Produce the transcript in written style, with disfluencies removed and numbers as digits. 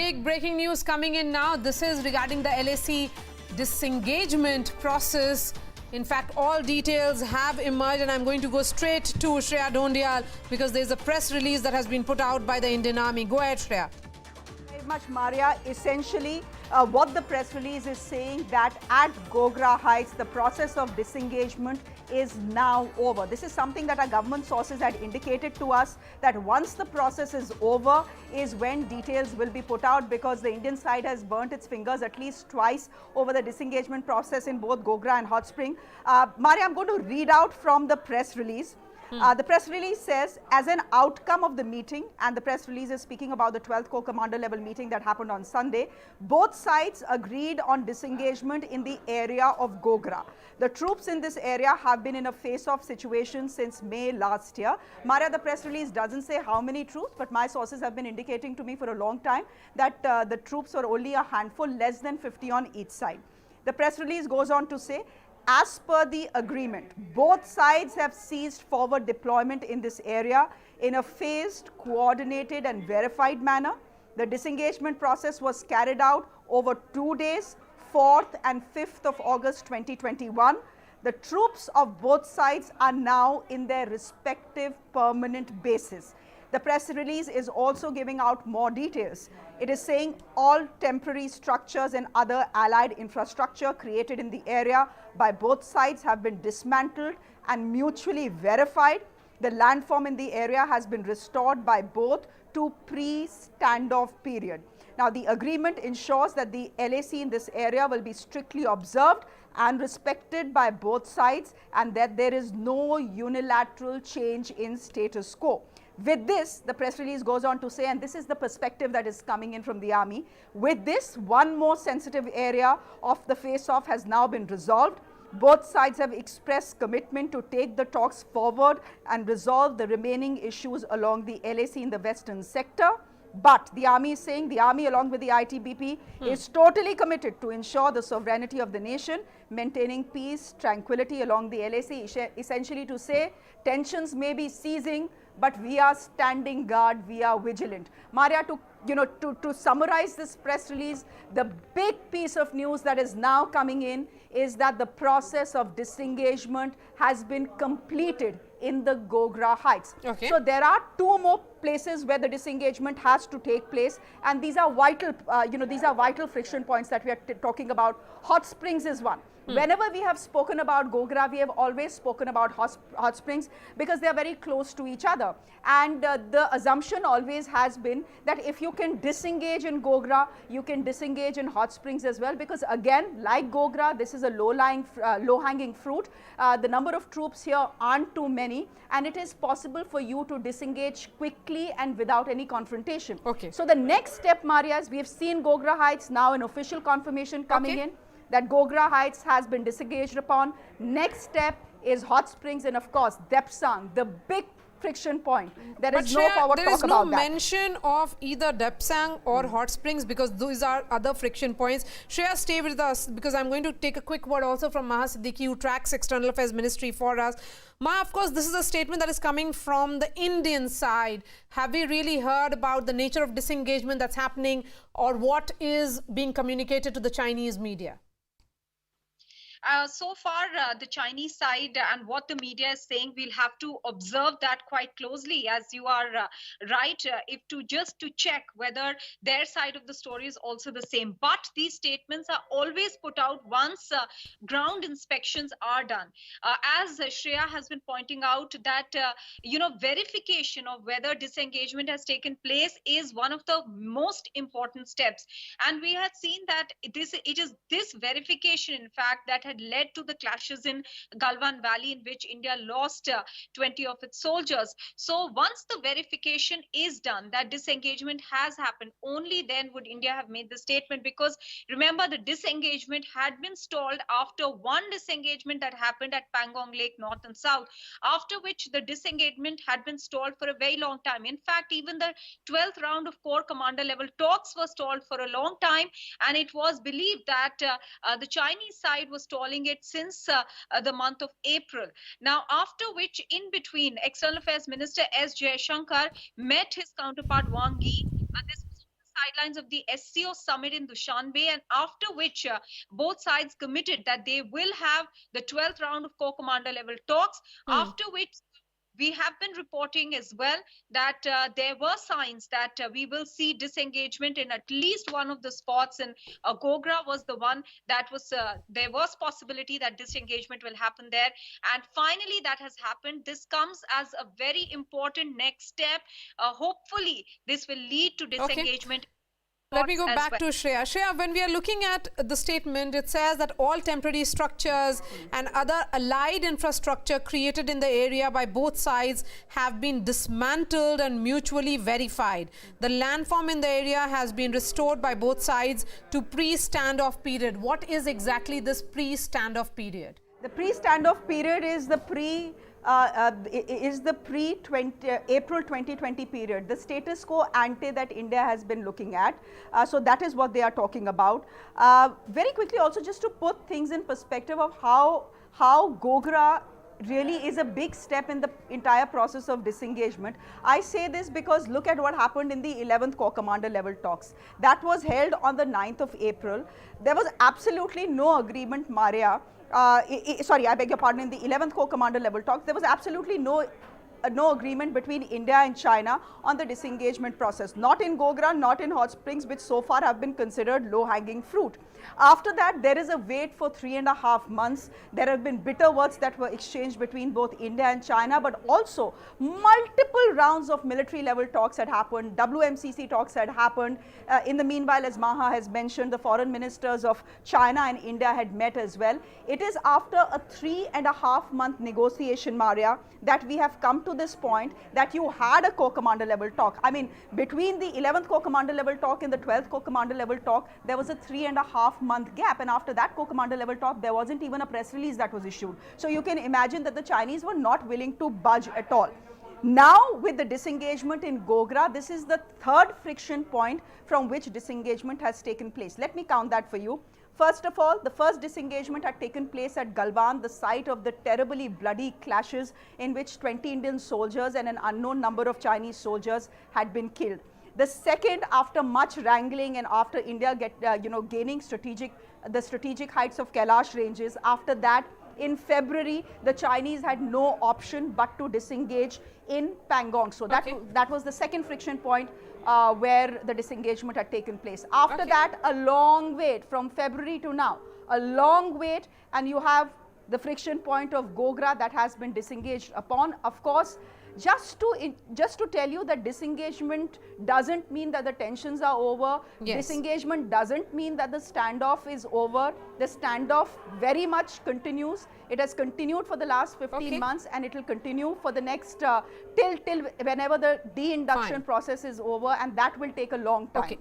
big breaking news coming in now. This is regarding the LAC disengagement process. In fact, all details have emerged, and I'm going to go straight to Shreya Dhondiyal because there's a press release that has been put out by the Indian Army. Go ahead, Shreya. Very much, Maria. Essentially, what the press release is saying that at Gogra Heights, the process of disengagement is now over. This is something that our government sources had indicated to us, that once the process is over is when details will be put out, because the Indian side has burnt its fingers at least twice over the disengagement process in both Gogra and Hot Spring. Maria, I'm going to read out from the press release. The press release says, as an outcome of the meeting, and the press release is speaking about the 12th Corps Commander level meeting that happened on Sunday, both sides agreed on disengagement in the area of Gogra. The troops in this area have been in a face-off situation since May last year. Maria, the press release doesn't say how many troops, but my sources have been indicating to me for a long time that the troops are only a handful, less than 50 on each side. The press release goes on to say, as per the agreement, both sides have ceased forward deployment in this area in a phased, coordinated and verified manner. The disengagement process was carried out over 2 days, 4th and 5th of August 2021. The troops of both sides are now in their respective permanent bases. The press release is also giving out more details. It is saying all temporary structures and other allied infrastructure created in the area by both sides have been dismantled and mutually verified. The landform in the area has been restored by both to pre-standoff period. Now, the agreement ensures that the LAC in this area will be strictly observed and respected by both sides, and that there is no unilateral change in status quo. With this, the press release goes on to say, and this is the perspective that is coming in from the army, with this, one more sensitive area of the face-off has now been resolved. Both sides have expressed commitment to take the talks forward and resolve the remaining issues along the LAC in the western sector. But the army is saying, the army along with the ITBP is totally committed to ensure the sovereignty of the nation, maintaining peace, tranquility along the LAC, essentially to say tensions may be ceasing, but we are standing guard, we are vigilant. Maria, to summarize this press release, the big piece of news that is now coming in is that the process of disengagement has been completed in the Gogra Heights. Okay. So there are 2 more places where the disengagement has to take place, and these are vital, these are vital friction points that we are talking about. Hot Springs is one. Whenever we have spoken about Gogra, we have always spoken about Hot Springs because they are very close to each other. And the assumption always has been that if you can disengage in Gogra, you can disengage in Hot Springs as well, because again, like Gogra, this is a low-hanging fruit. The number of troops here aren't too many, and it is possible for you to disengage quickly and without any confrontation. Okay. So the next step, Maria, is we have seen Gogra Heights, now an official confirmation coming in that Gogra Heights has been disengaged upon. Next step is Hot Springs, and of course Depsang, the big friction point. There is no forward talk about that. There is no mention of either Depsang or Hot Springs because those are other friction points. Shreya, stay with us because I'm going to take a quick word also from Maha Siddiqui, who tracks External Affairs Ministry for us. Maha, of course, this is a statement that is coming from the Indian side. Have we really heard about the nature of disengagement that's happening, or what is being communicated to the Chinese media? So far, the Chinese side and what the media is saying, we'll have to observe that quite closely, as you are right, if to check whether their side of the story is also the same. But these statements are always put out once ground inspections are done. As Shreya has been pointing out, that verification of whether disengagement has taken place is one of the most important steps. And we had seen that it is this verification, in fact, that had led to the clashes in Galwan Valley, in which India lost 20 of its soldiers. So once the verification is done that disengagement has happened, only then would India have made the statement, because remember, the disengagement had been stalled after one disengagement that happened at Pangong Lake North and South, after which the disengagement had been stalled for a very long time. In fact, even the 12th round of Corps Commander level talks were stalled for a long time, and it was believed that the Chinese side was stalling it since the month of April. Now, after which, in between, External Affairs Minister S. Jaishankar met his counterpart Wang Yi. This was on the sidelines of the SCO summit in Dushanbe, and after which both sides committed that they will have the 12th round of core commander level talks, after which we have been reporting as well that there were signs that we will see disengagement in at least one of the spots, and Gogra was the one that was there was possibility that disengagement will happen there, and finally that has happened. This comes as a very important next step. Hopefully this will lead to disengagement. Let me go as back well. to Shreya. Shreya, when we are looking at the statement, it says that all temporary structures and other allied infrastructure created in the area by both sides have been dismantled and mutually verified. The landform in the area has been restored by both sides to pre-standoff period. What is exactly this pre-standoff period? The pre-standoff period is the April 2020 period, the status quo ante that India has been looking at. So that is what they are talking about. Very quickly also, just to put things in perspective of how Gogra really is a big step in the entire process of disengagement. I say this because look at what happened in the 11th Corps Commander level talks. That was held on the 9th of April. There was absolutely no agreement, Maria. Sorry, I beg your pardon, in the 11th Corps Commander level talks, there was absolutely no agreement between India and China on the disengagement process. Not in Gogra, not in Hot Springs, which so far have been considered low-hanging fruit. After that, there is a wait for 3.5 months. There have been bitter words that were exchanged between both India and China, but also multiple rounds of military level talks had happened. WMCC talks had happened. In the meanwhile, as Maha has mentioned, the foreign ministers of China and India had met as well. It is after a 3.5 month negotiation, Maria, that we have come to this point that you had a Corps Commander level talk. I mean, between the 11th Corps Commander level talk and the 12th Corps Commander level talk, there was a 3.5 month gap, and after that Corps Commander level talk, there wasn't even a press release that was issued. So you can imagine that the Chinese were not willing to budge at all. Now, with the disengagement in Gogra, this is the third friction point from which disengagement has taken place. Let me count that for you. First of all, the first disengagement had taken place at Galwan, the site of the terribly bloody clashes in which 20 Indian soldiers and an unknown number of Chinese soldiers had been killed. The second, after much wrangling and after India gaining the strategic heights of Kailash ranges, after that, in February, the Chinese had no option but to disengage in Pangong. So that was the second friction point where the disengagement had taken place. After that, a long wait from February to now, a long wait, and you have the friction point of Gogra that has been disengaged upon. Of course, just to tell you that disengagement doesn't mean that the tensions are over. Yes. Disengagement doesn't mean that the standoff is over. The standoff very much continues. It has continued for the last 15 months, and it will continue for the next till whenever the de-induction process is over, and that will take a long time. Okay.